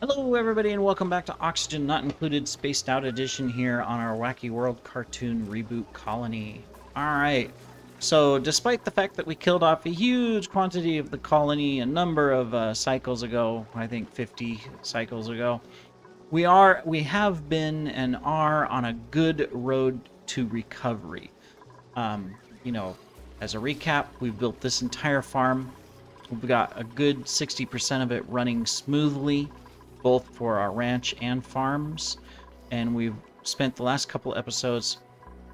Hello, everybody, and welcome back to Oxygen Not Included Spaced Out Edition here on our Wacky World cartoon reboot colony. Alright, so despite the fact that we killed off a huge quantity of the colony a number of cycles ago, I think 50 cycles ago, we have been and are on a good road to recovery. You know, as a recap, we've built this entire farm. We've got a good 60% of it running smoothly, both for our ranch and farms. And we've spent the last couple episodes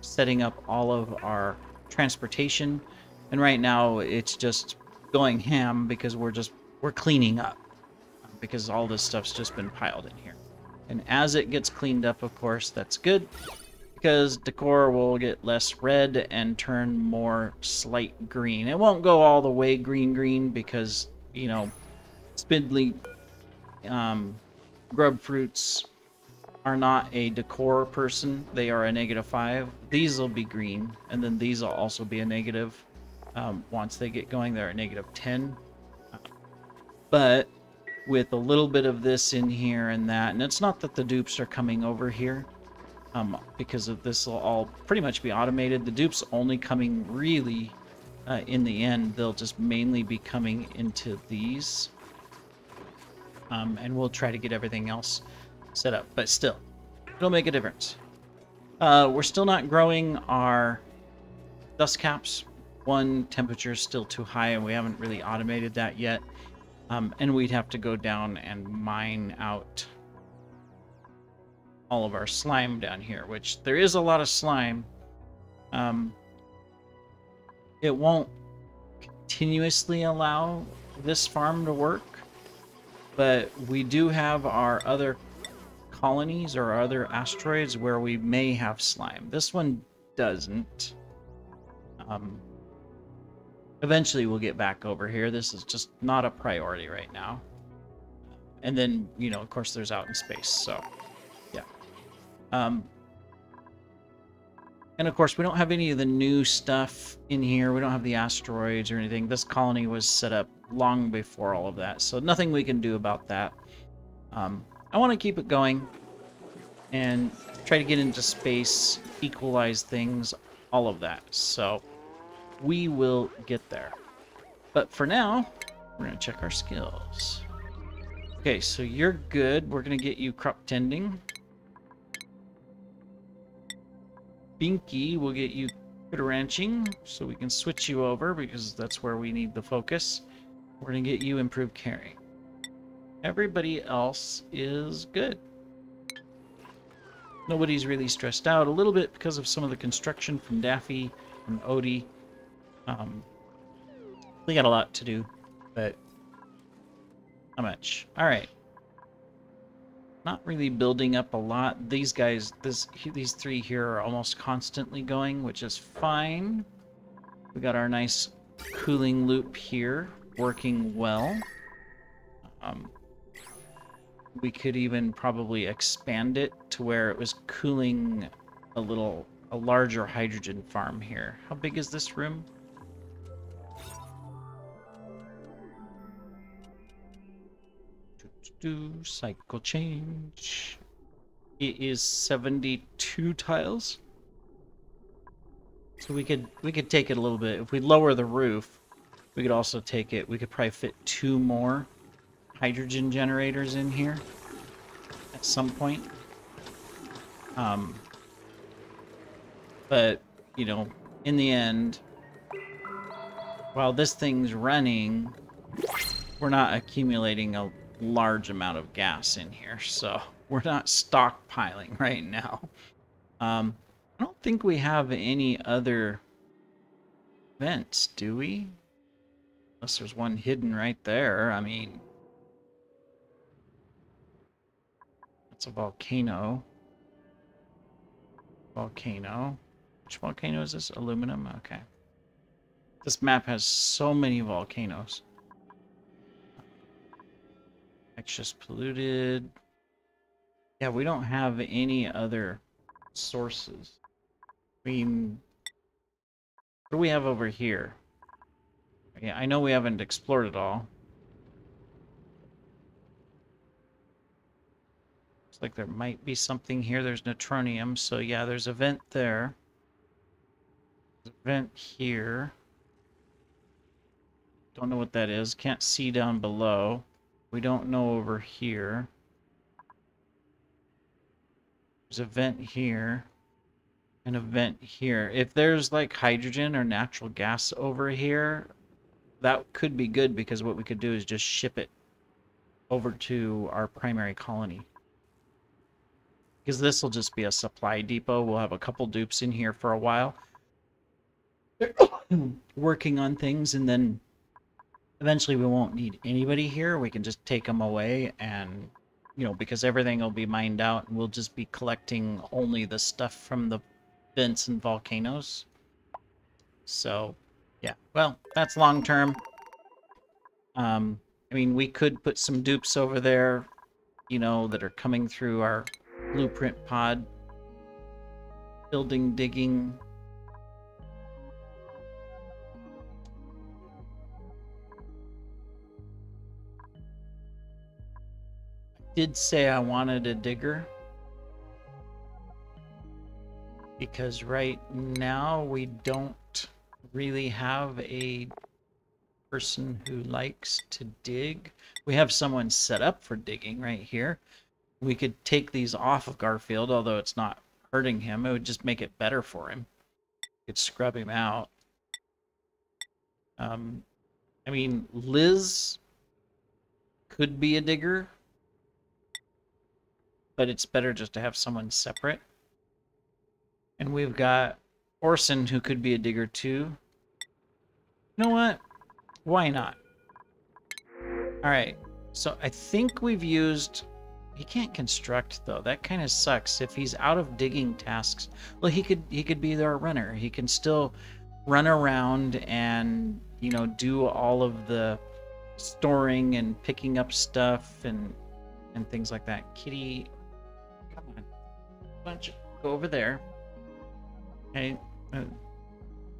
setting up all of our transportation. And right now it's just going ham because we're cleaning up because all this stuff's just been piled in here. And as it gets cleaned up, of course, that's good because decor will get less red and turn more slight green. It won't go all the way green because, you know, spindly grub fruits are not a decor person. They are a -5. These will be green, and then these will also be a negative. Once they get going, they're a -10. But with a little bit of this in here and that, and it's not that the dupes are coming over here, because of this will all pretty much be automated. The dupes only coming really in the end, they'll just mainly be coming into these. And we'll try to get everything else set up, but still, it'll make a difference. We're still not growing our dust caps. One, temperature is still too high, and we haven't really automated that yet. And we'd have to go down and mine out all of our slime down here, which there is a lot of slime. It won't continuously allow this farm to work, but we do have our other colonies or other asteroids where we may have slime. This one doesn't. Eventually we'll get back over here. This is just not a priority right now. And then, you know, of course, there's out in space, so yeah. And of course, we don't have any of the new stuff in here. We don't have the asteroids or anything. This colony was set up long before all of that, so nothing we can do about that. I want to keep it going and try to get into space, equalize things, all of that. So we will get there. But for now, we're going to check our skills. Okay, so you're good. We're going to get you crop tending. Binky will get you critter ranching, so we can switch you over because that's where we need the focus. We're going to get you improved carrying. Everybody else is good. Nobody's really stressed out. A little bit because of some of the construction from Daffy and Odie. We got a lot to do, but not much. All right. Not really building up a lot. These guys, these three here are almost constantly going, which is fine. We got our nice cooling loop here working well. We could even probably expand it to where it was cooling a larger hydrogen farm here. How big is this room? Cycle change. It is 72 tiles. So we could take it a little bit. If we lower the roof, we could also take it. We could probably fit 2 more hydrogen generators in here at some point. But, you know, in the end, while this thing's running, we're not accumulating a large amount of gas in here, so we're not stockpiling right now. I don't think we have any other vents, do we? Unless there's one hidden right there. I mean, that's a volcano. Volcano. Which volcano is this? Aluminum? Okay. This map has so many volcanoes. Just polluted. Yeah, we don't have any other sources. I mean, what do we have over here? Yeah, I know we haven't explored it all. Looks like there might be something here. There's neutronium, so yeah, there's a vent there. There's a vent here. Don't know what that is. Can't see down below. We don't know over here. There's a vent here. And a vent here. If there's like hydrogen or natural gas over here, that could be good because what we could do is just ship it over to our primary colony. Because this will just be a supply depot. We'll have a couple dupes in here for a while. Working on things, and then eventually we won't need anybody here. We can just take them away and, you know, because everything will be mined out and we'll just be collecting only the stuff from the vents and volcanoes. So, yeah. Well, that's long term. I mean, we could put some dupes over there, you know, that are coming through our blueprint pod. Building, digging. I did say I wanted a digger. Because right now we don't really have a person who likes to dig. We have someone set up for digging right here. We could take these off of Garfield, although it's not hurting him. It would just make it better for him. We could scrub him out. I mean, Liz could be a digger, but it's better just to have someone separate. And we've got Orson, who could be a digger too. You know what? Why not? Alright, so I think we've used... He can't construct, though. That kind of sucks. If he's out of digging tasks... Well, he could be our runner. He can still run around and, you know, do all of the storing and picking up stuff and things like that. Kitty, come on. Why don't you go over there? Okay,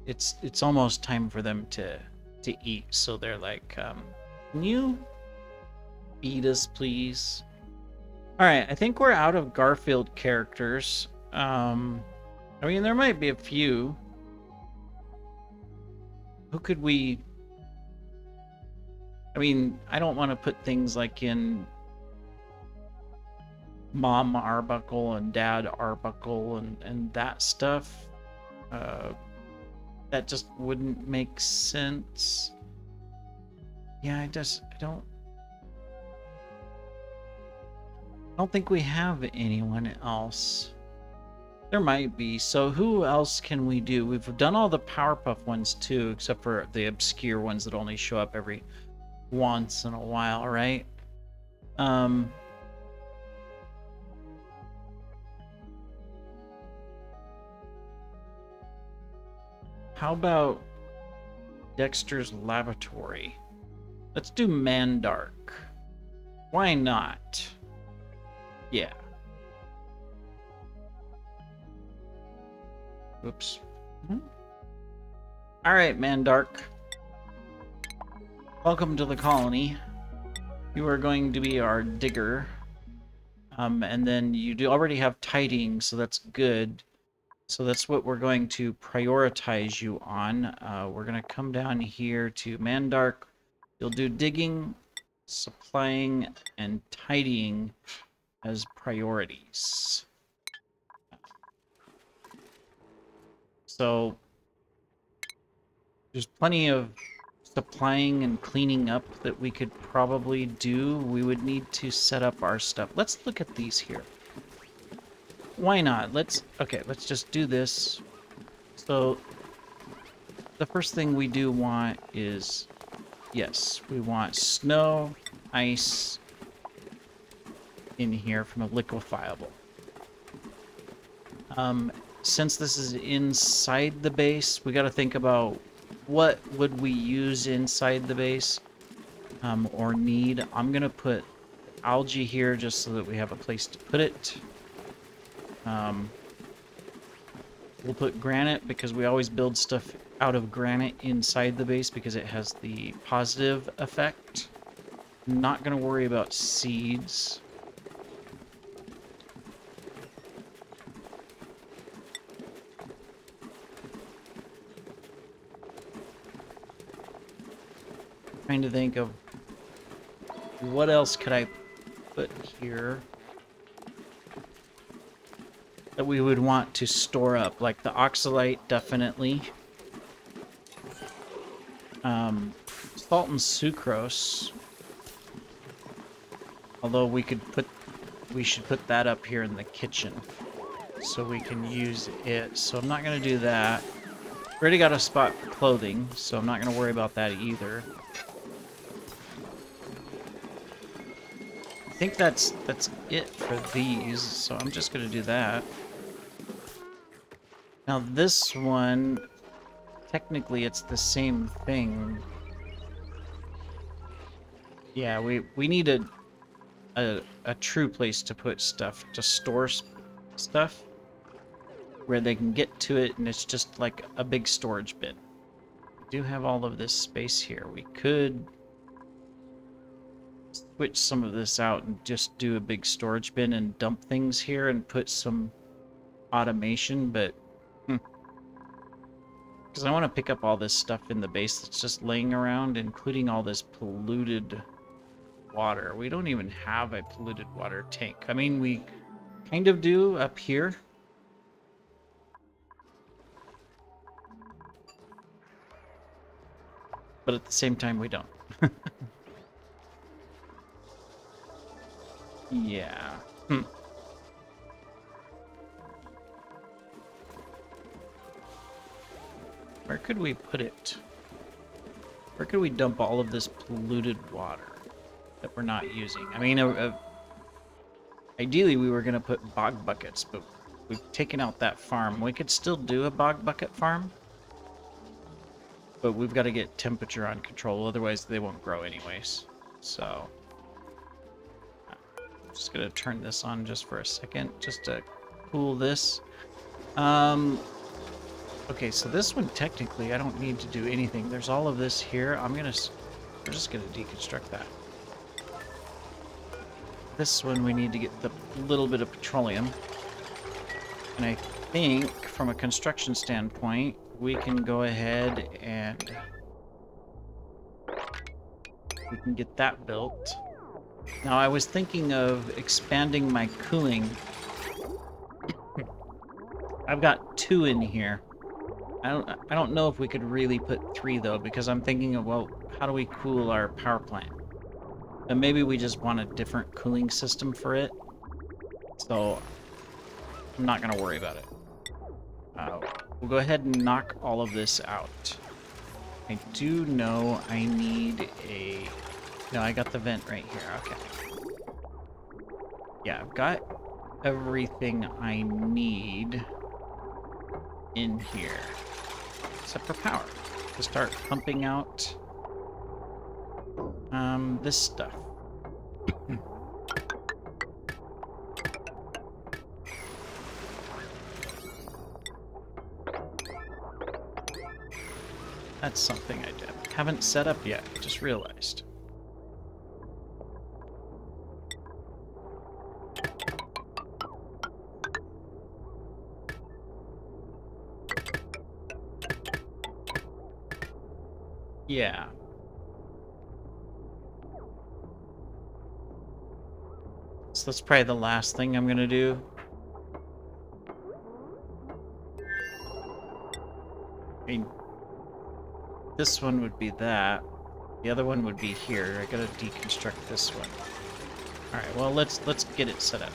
it's almost time for them to eat, so they're like, can you feed us, please? All right, I think we're out of Garfield characters. I mean, there might be a few. Who could we? I mean, I don't want to put things like in Mom Arbuckle and Dad Arbuckle and that stuff. That just wouldn't make sense. Yeah, I don't think we have anyone else. There might be. So who else can we do? We've done all the Powerpuff ones too, except for the obscure ones that only show up every once in a while, right? How about Dexter's Laboratory? Let's do Mandark. Why not? Yeah. Oops. All right, Mandark. Welcome to the colony. You are going to be our digger. And then you do already have tidying, so that's good. So that's what we're going to prioritize you on. We're going to come down here to Mandark. You'll do digging, supplying, and tidying as priorities. So there's plenty of supplying and cleaning up that we could probably do. We would need to set up our stuff. Let's look at these here. Why not? Let's just do this. So the first thing we do want is, yes, we want snow, ice in here from a liquefiable. Since this is inside the base, we got to think about what would we use inside the base or need. I'm gonna put algae here just so that we have a place to put it. We'll put granite because we always build stuff out of granite inside the base because it has the positive effect. I'm not going to worry about seeds. Trying to think of what else could I put here that we would want to store up, like the oxalate, definitely. Salt and sucrose. Although we should put that up here in the kitchen so we can use it. So I'm not gonna do that. We already got a spot for clothing, so I'm not gonna worry about that either. I think that's it for these, so I'm just gonna do that. Now this one, technically it's the same thing. Yeah, we need a true place to put stuff, to store stuff, where they can get to it and it's just like a big storage bin. We do have all of this space here. We could switch some of this out and just do a big storage bin and dump things here and put some automation, but because I want to pick up all this stuff in the base that's just laying around, including all this polluted water. We don't even have a polluted water tank. I mean, we kind of do up here. But at the same time, we don't. Yeah. Where could we put it? Where could we dump all of this polluted water that we're not using? I mean, ideally we were going to put bog buckets, but we've taken out that farm. We could still do a bog bucket farm, but we've got to get temperature on control, otherwise they won't grow anyways. So I'm just going to turn this on just for a second, just to cool this. Okay, so this one, technically, I don't need to do anything. There's all of this here. We're just gonna deconstruct that. This one, we need to get the little bit of petroleum. And I think, from a construction standpoint, we can go ahead and we can get that built. Now, I was thinking of expanding my cooling. I've got 2 in here. I don't know if we could really put 3 though, because I'm thinking of, well, how do we cool our power plant? And maybe we just want a different cooling system for it. So I'm not gonna worry about it. We'll go ahead and knock all of this out. I do know I need a... No, I got the vent right here. Okay. Yeah, I've got everything I need in here. Except for power. To start pumping out this stuff. That's something I haven't set up yet, just realized. Yeah. So that's probably the last thing I'm gonna do. I mean, this one would be that. The other one would be here. I gotta deconstruct this one. Alright, well let's get it set up.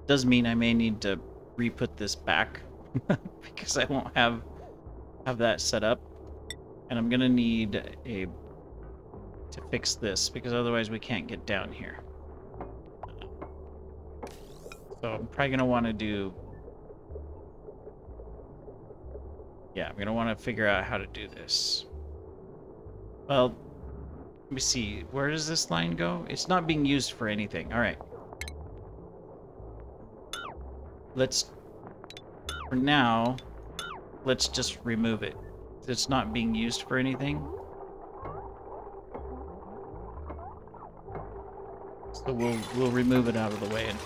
Does mean I may need to re-put this back because I won't have that set up, and I'm gonna need to fix this because otherwise we can't get down here. So I'm probably gonna want to do, yeah, I'm gonna want to figure out how to do this. Well, let me see, where does this line go? It's not being used for anything. All right. For now, let's just remove it. It's not being used for anything. So we'll remove it out of the way, and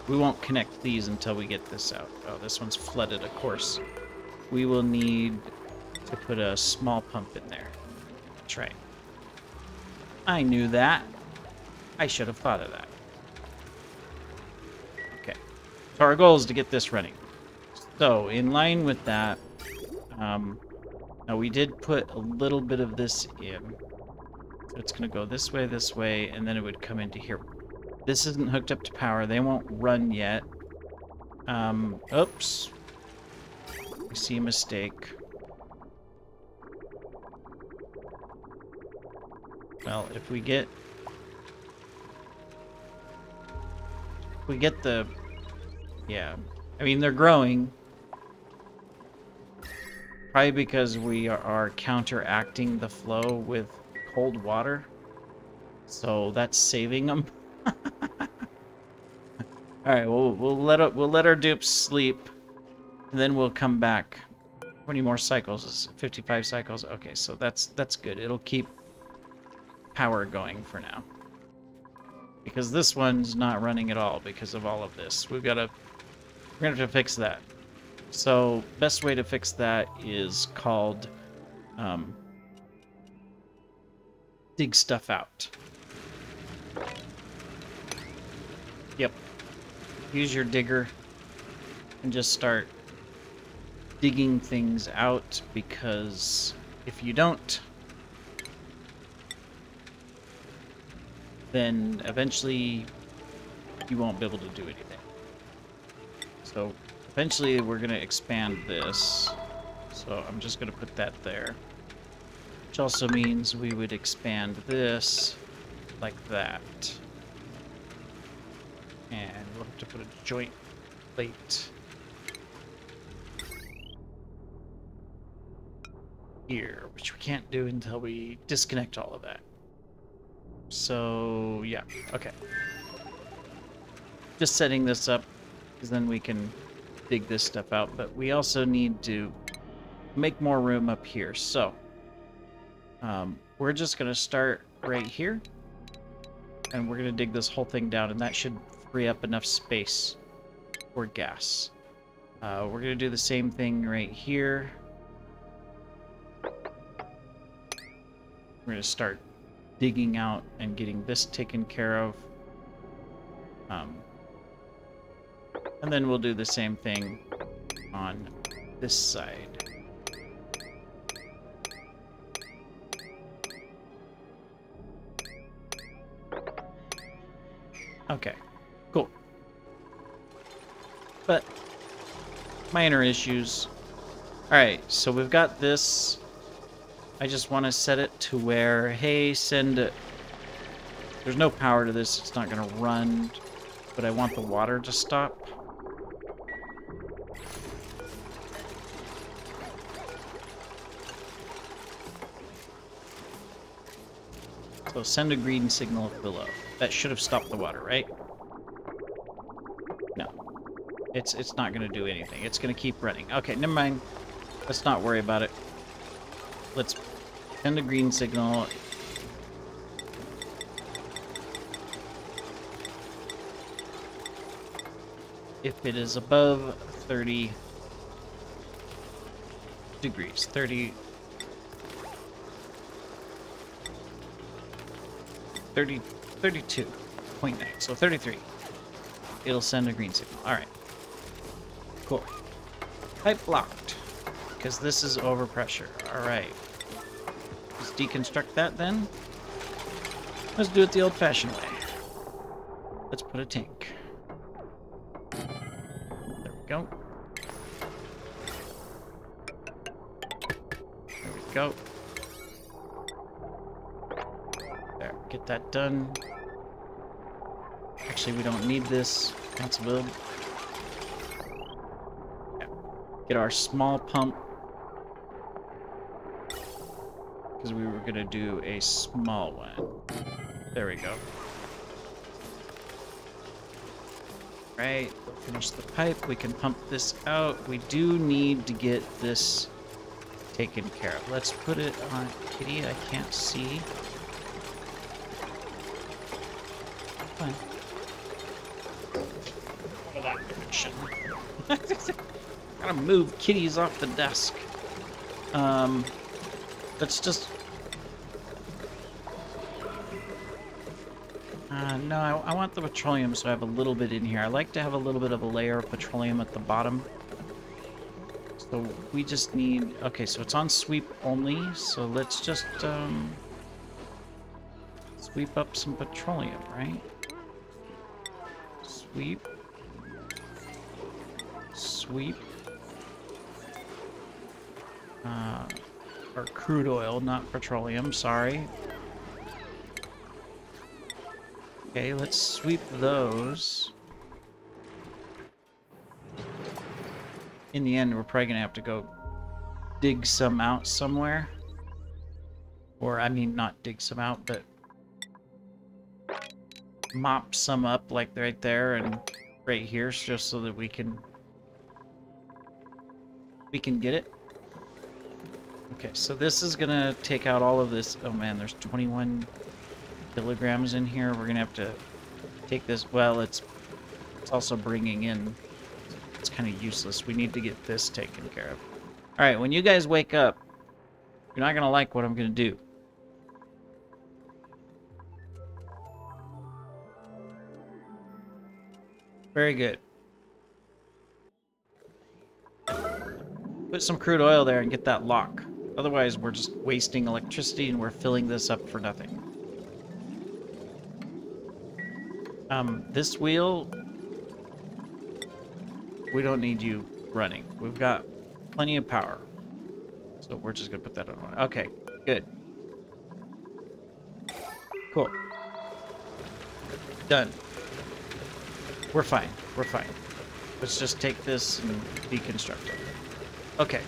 we won't connect these until we get this out. Oh, this one's flooded, of course. We will need to put a small pump in there. That's right. I knew that. I should have thought of that. Okay. So our goal is to get this running. So, in line with that, now we did put a little bit of this in. So it's going to go this way, and then it would come into here. This isn't hooked up to power. They won't run yet. Oops. We see a mistake. Well, if we get the... Yeah. I mean, they're growing. Probably because we are counteracting the flow with cold water. So that's saving them. Alright, we'll let our dupes sleep. And then we'll come back. How many more cycles? Is it 55 cycles? Okay, so that's good. It'll keep power going for now. Because this one's not running at all because of all of this. We're gonna have to fix that. So, best way to fix that is called dig stuff out. Yep. Use your digger and just start digging things out, because if you don't, then eventually you won't be able to do anything. So eventually we're going to expand this. So I'm just going to put that there. Which also means we would expand this like that. And we'll have to put a joint plate here, which we can't do until we disconnect all of that. So, yeah, okay. Just setting this up, because then we can dig this stuff out, but we also need to make more room up here. So, we're just going to start right here, and we're going to dig this whole thing down, and that should free up enough space for gas. We're going to do the same thing right here. We're going to start digging out and getting this taken care of. And then we'll do the same thing on this side. Okay, cool. But minor issues. Alright, so we've got this. I just want to set it to where, hey, send it. There's no power to this, it's not going to run, but I want the water to stop. So send a green signal below. That should have stopped the water, right? No. It's not going to do anything. It's going to keep running. Okay, never mind. Let's not worry about it. Let's send a green signal. If it is above 30 degrees, 32.9, so 33. It'll send a green signal. All right. Cool. Pipe blocked, because this is overpressure. All right. Let's deconstruct that then. Let's do it the old-fashioned way. Let's put a tank. There we go. There we go. There, get that done. Actually, we don't need this. Cancel build. Yeah. Get our small pump, because we were going to do a small one. There we go. Right, we'll finish the pipe. We can pump this out. We do need to get this taken care of. Let's put it on Kitty. I can't see. Fine. Out of that direction. Gotta move kitties off the desk. Let's just... no, I want the petroleum, so I have a little bit in here. I like to have a little bit of a layer of petroleum at the bottom. So we just need... Okay, so it's on sweep only, so let's just sweep up some petroleum, right? Sweep. Sweep. Or crude oil, not petroleum, sorry. Okay, let's sweep those. In the end, we're probably gonna have to go dig some out somewhere. Or, I mean, not dig some out, but mop some up, like right there and right here, just so that we can get it. Okay, so this is gonna take out all of this. Oh man, there's 21 kilograms in here. We're gonna have to take this. Well, it's also bringing in. It's kind of useless. We need to get this taken care of. All right, when you guys wake up, you're not gonna like what I'm gonna do. Very good. Put some crude oil there and get that lock. Otherwise, we're just wasting electricity and we're filling this up for nothing. This wheel, we don't need you running. We've got plenty of power. So we're just gonna put that on. Okay, good. Cool. Done. We're fine. We're fine. Let's just take this and deconstruct it. Okay.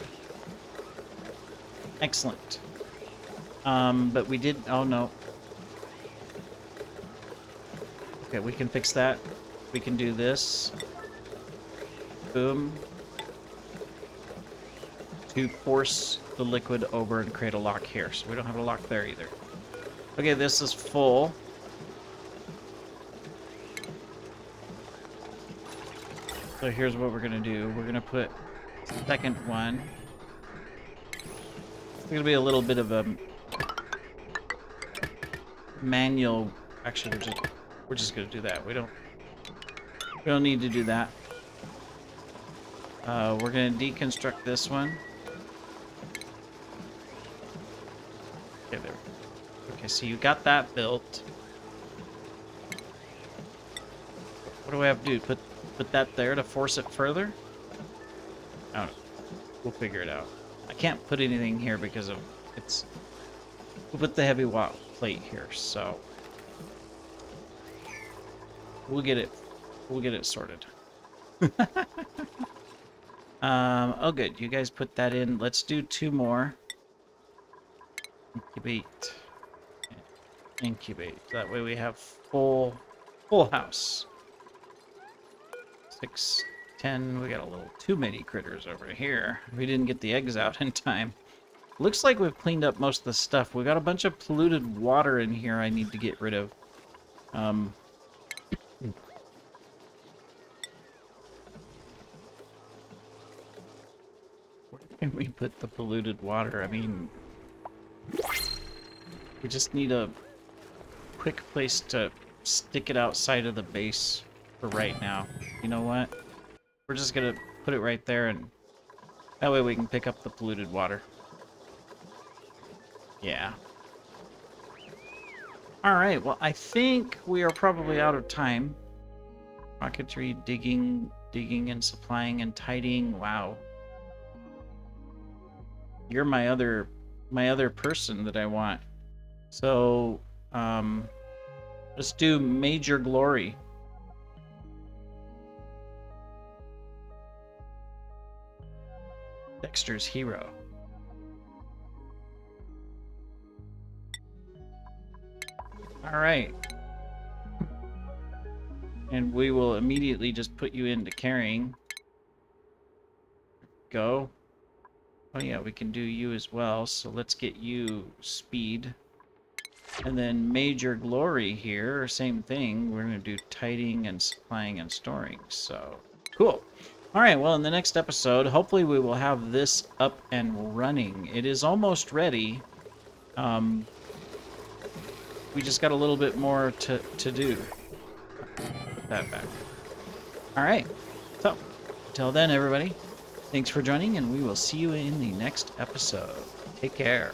Excellent. But we did... Oh, no. Okay, we can fix that. We can do this. Boom. To force the liquid over and create a lock here. So we don't have a lock there either. Okay, this is full. So here's what we're gonna do. We're gonna put the second one. It's gonna be a little bit of a manual. Actually, we're just gonna do that. We don't need to do that. We're gonna deconstruct this one. Okay, there. Okay, so you got that built. What do I have to do? Put that there to force it further? I don't know. We'll figure it out. I can't put anything here because of it's... We'll put the heavy watt plate here, so... We'll get it sorted. Oh good, you guys put that in. Let's do 2 more. Incubate. Incubate. That way we have full house. 6, 10. We got a little too many critters over here. We didn't get the eggs out in time. Looks like we've cleaned up most of the stuff. We got a bunch of polluted water in here I need to get rid of. Where can we put the polluted water? I mean, we just need a quick place to stick it outside of the base for right now. You know what? We're just gonna put it right there, and that way we can pick up the polluted water. Yeah. Alright, well, I think we are probably out of time. Rocketry, digging and supplying and tidying. Wow. You're my other person that I want. So, let's do Major Glory. Dexter's hero. All right. And we will immediately just put you into carrying. Go. Oh yeah, we can do you as well. So let's get you speed. And then Major Glory here, same thing. We're going to do tiding and supplying and storing. So, cool. All right, well, in the next episode, hopefully we will have this up and running. It is almost ready. We just got a little bit more to do. Put that back. All right. So, until then, everybody, thanks for joining, and we will see you in the next episode. Take care.